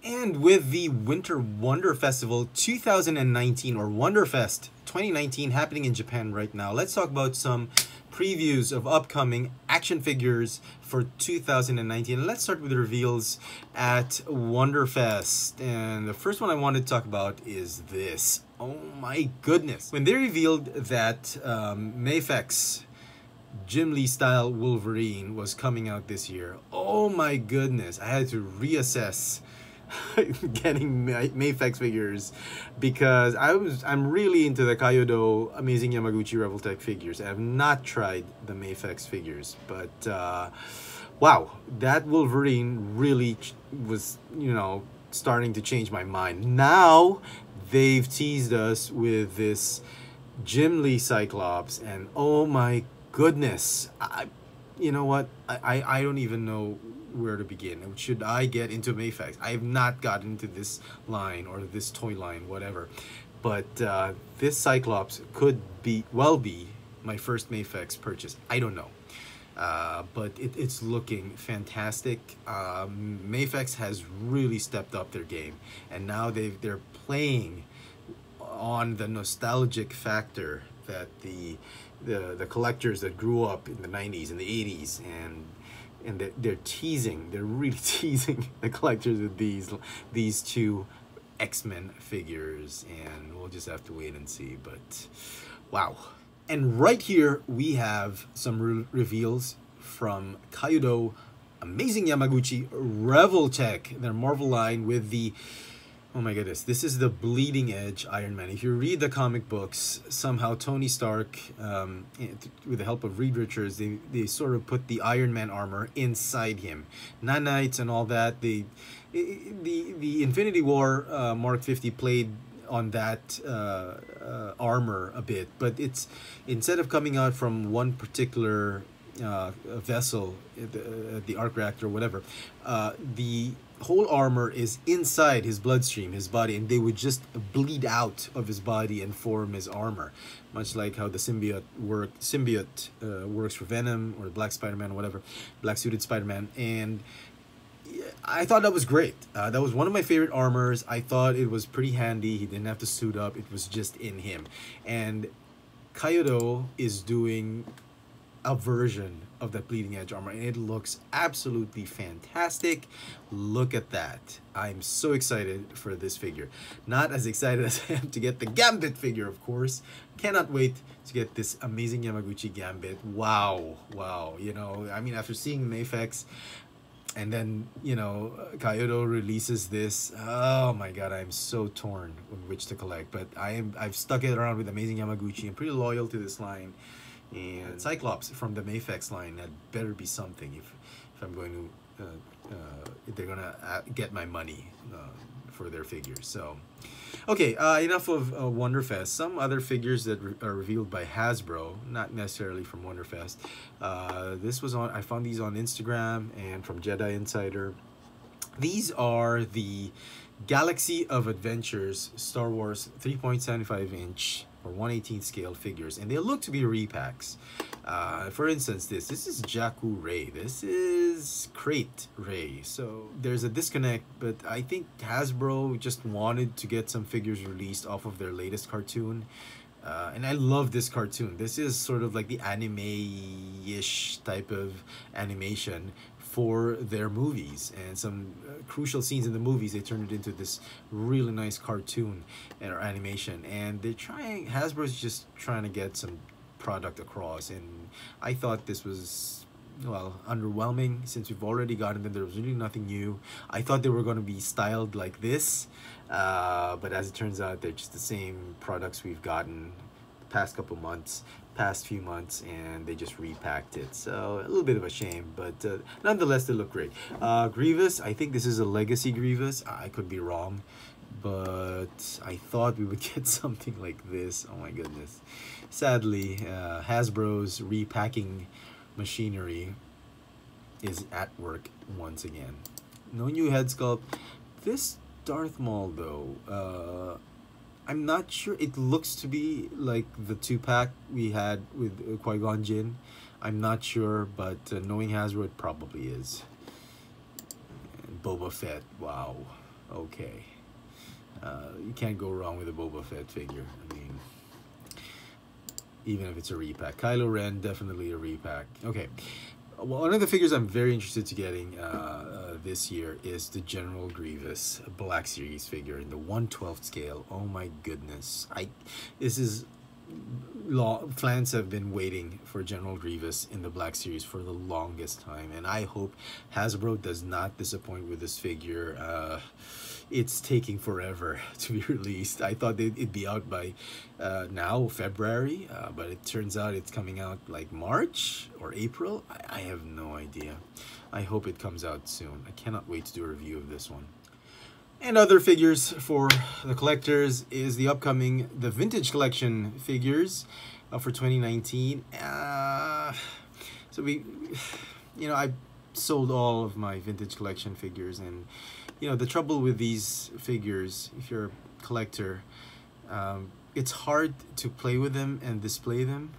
And with the Winter Wonder Festival 2019, or Wonderfest 2019, happening in Japan right now, let's talk about some previews of upcoming action figures for 2019. Let's start with the reveals at Wonderfest. And the first one I want to talk about is this. Oh my goodness. When they revealed that MAFEX Gimli style Wolverine was coming out this year, oh my goodness, I had to reassess getting MAFEX figures, because I'm really into the Kyoto Amazing Yamaguchi Revoltech figures. I have not tried the MAFEX figures, but wow, that Wolverine really was, you know, starting to change my mind. Now they've teased us with this Gimli Cyclops, and oh my goodness, you know what, I don't even know where to begin. Should I get into MAFEX? I have not gotten into this line or this toy line, whatever, but this Cyclops could well be my first MAFEX purchase. I don't know, but it's looking fantastic. MAFEX has really stepped up their game, and now they're playing on the nostalgic factor that the collectors that grew up in the 90s and the 80s, and they're really teasing the collectors with these two X-Men figures, and we'll just have to wait and see. But wow. And right here we have some reveals from Kyoto Amazing Yamaguchi Revoltech, their Marvel line, with the, oh my goodness, this is the bleeding edge Iron Man. If you read the comic books, somehow Tony Stark, with the help of Reed Richards, they sort of put the Iron Man armor inside him. Nanites and all that. The Infinity War Mark 50 played on that armor a bit, but it's, instead of coming out from one particular vessel, the arc reactor or whatever, the whole armor is inside his bloodstream, his body, and they would just bleed out of his body and form his armor, much like how the symbiote works for Venom or Black Spider-Man or whatever, black suited Spider-Man. And I thought that was great. That was one of my favorite armors. I thought it was pretty handy. He didn't have to suit up, it was just in him. And Kyoto is doing a version of that bleeding edge armor, and it looks absolutely fantastic. Look at that. I'm so excited for this figure. Not as excited as I am to get the Gambit figure, of course. Cannot wait to get this amazing Yamaguchi Gambit. Wow, you know, I mean, after seeing MAFEX, and then, you know, Kyoto releases this, oh my god, I'm so torn on which to collect. But I've stuck it around with Amazing Yamaguchi. I'm pretty loyal to this line. And Cyclops from the MAFEX line, that better be something if I'm going to if they're gonna get my money for their figures. So okay, enough of Wonderfest. Some other figures that are revealed by Hasbro, not necessarily from Wonderfest. I found these on Instagram and from Jedi Insider. These are the Galaxy of Adventures Star Wars 3.75 inch or 1/18 scale figures, and they look to be repacks. For instance, this is Jakku Ray, this is Crate Ray. So there's a disconnect, but I think Hasbro just wanted to get some figures released off of their latest cartoon. And I love this cartoon. This is sort of like the anime-ish type of animation for their movies, and some crucial scenes in the movies, they turned it into this really nice cartoon or animation. And Hasbro's just trying to get some product across, and I thought this was, well, underwhelming, since we've already gotten them. There was really nothing new. I thought they were going to be styled like this, but as it turns out, they're just the same products we've gotten the past few months, and they just repacked it. So a little bit of a shame, but nonetheless, they look great. Grievous, I think this is a legacy Grievous. I could be wrong, but I thought we would get something like this. Oh my goodness. Sadly, Hasbro's repacking machinery is at work once again. No new head sculpt. This Darth Maul, though, I'm not sure. It looks to be like the 2-pack we had with Qui-Gon Jinn. I'm not sure, but knowing Hasbro, it probably is. And Boba Fett, wow. okay. You can't go wrong with a Boba Fett figure. I mean, even if it's a repack. Kylo Ren, definitely a repack. Okay. Well, one of the figures I'm very interested to getting this year is the General Grievous Black Series figure in the 1/12 scale. Oh my goodness. Fans have been waiting for General Grievous in the Black Series for the longest time, and I hope Hasbro does not disappoint with this figure. It's taking forever to be released. I thought it'd be out by now, February, but it turns out it's coming out like March or April. I have no idea. I hope it comes out soon. I cannot wait to do a review of this one. And other figures for the collectors is the Vintage Collection figures for 2019. So I sold all of my Vintage Collection figures, and the trouble with these figures, if you're a collector, it's hard to play with them and display them.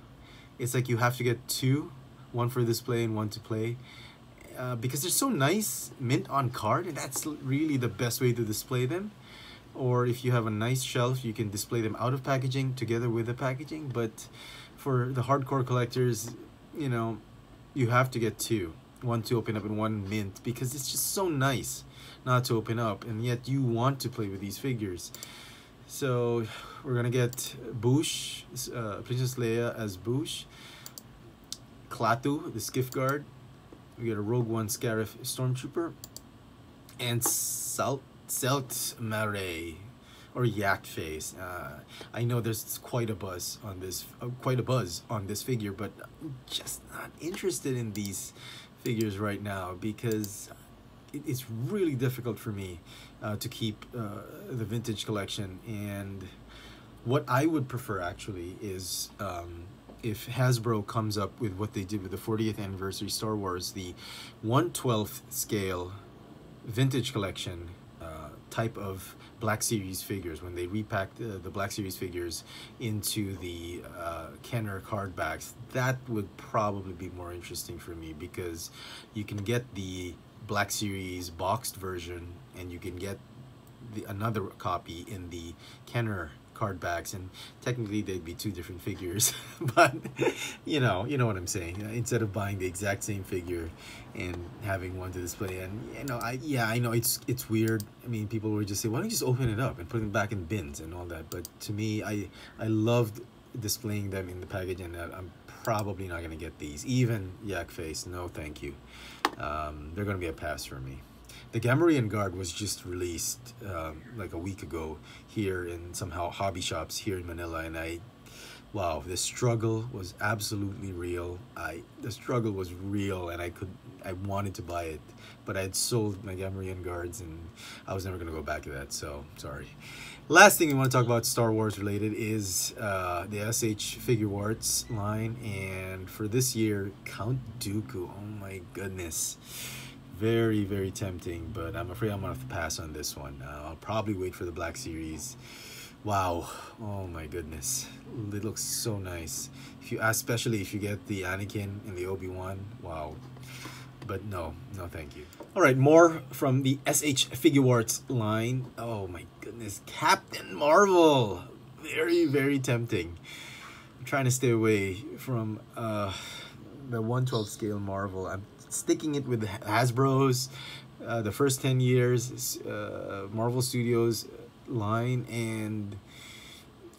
It's like you have to get two, one for display and one to play. Because they're so nice, mint on card, and that's really the best way to display them. Or if you have a nice shelf, you can display them out of packaging together with the packaging. But for the hardcore collectors, you have to get two. One to open up and one mint, because it's just so nice not to open up, and yet you want to play with these figures. So we're gonna get Boushh, Princess Leia as Boushh, Klaatu, the Skiff Guard. We get a Rogue One Scarif Stormtrooper, and Selt Mare, or Yak Face. I know there's quite a buzz on this figure, but I'm just not interested in these figures right now, because it's really difficult for me to keep the Vintage Collection. And what I would prefer actually is if Hasbro comes up with what they did with the 40th anniversary Star Wars, the 1/12 scale Vintage Collection type of Black Series figures, when they repacked the Black Series figures into the Kenner card backs. That would probably be more interesting for me, because you can get the Black Series boxed version, and you can get another copy in the Kenner card backs, and technically they'd be two different figures. But you know what I'm saying. Instead of buying the exact same figure and having one to display, and I know it's weird. I mean, people would just say, why don't you just open it up and put them back in bins and all that? But to me, I loved displaying them in the package, and I'm probably not gonna get these. Even Yak Face, no thank you. They're gonna be a pass for me. The Gamorrean Guard was just released like a week ago here in somehow hobby shops here in Manila, and wow, the struggle was absolutely real. The struggle was real, and I wanted to buy it, but I had sold my Gamorrean Guards, and I was never gonna go back to that. So sorry. Last thing we want to talk about Star Wars related is the SHFiguarts line, and for this year, Count Dooku. Oh my goodness. Very, very tempting, but I'm afraid I'm gonna have to pass on this one. I'll probably wait for the Black Series. Wow, oh my goodness, it looks so nice. Especially if you get the Anakin and the Obi-Wan, wow. But no thank you. All right, more from the SHFiguarts line. Oh my goodness, Captain Marvel. Very, very tempting. I'm trying to stay away from the 1/12 scale Marvel. I'm sticking it with Hasbro's the first 10 years Marvel Studios line, and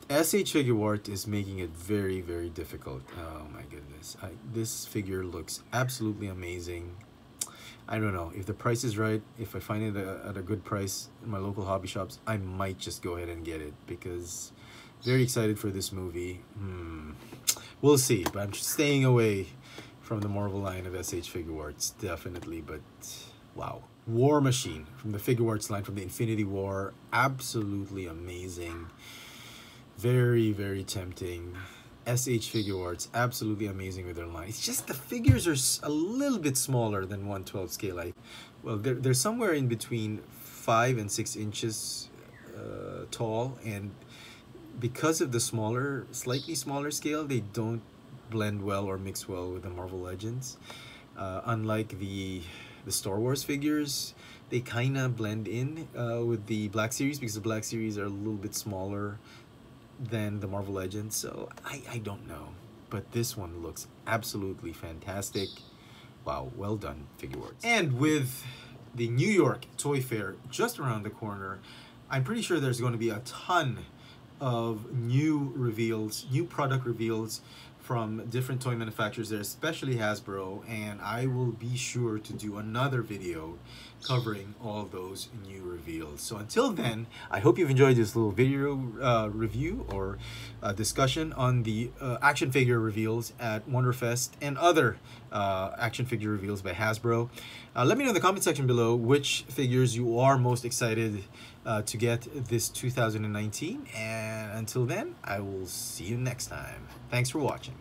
SHFiguarts is making it very, very difficult. Oh my goodness, this figure looks absolutely amazing. I don't know if the price is right. If I find it at a good price in my local hobby shops, I might just go ahead and get it, because very excited for this movie. We'll see, but I'm staying away from the Marvel line of SHFiguarts, definitely. But wow. War Machine from the Figuarts line from the Infinity War, absolutely amazing. Very, very tempting. SHFiguarts, absolutely amazing with their line. It's just the figures are a little bit smaller than 1/12 scale. Well, they're somewhere in between 5 and 6 inches tall, and because of the slightly smaller scale, they don't blend well or mix well with the Marvel Legends. Unlike the Star Wars figures, they kind of blend in with the Black Series, because the Black Series are a little bit smaller than the Marvel Legends. So I don't know, but this one looks absolutely fantastic. Wow, well done, Figuarts. And with the New York Toy Fair just around the corner, I'm pretty sure there's going to be a ton of new reveals, new product reveals from different toy manufacturers there, especially Hasbro, and I will be sure to do another video covering all those new reveals. So until then, I hope you've enjoyed this little video review or discussion on the action figure reveals at Wonderfest and other action figure reveals by Hasbro. Let me know in the comment section below which figures you are most excited to get this 2019, and until then, I will see you next time. Thanks for watching.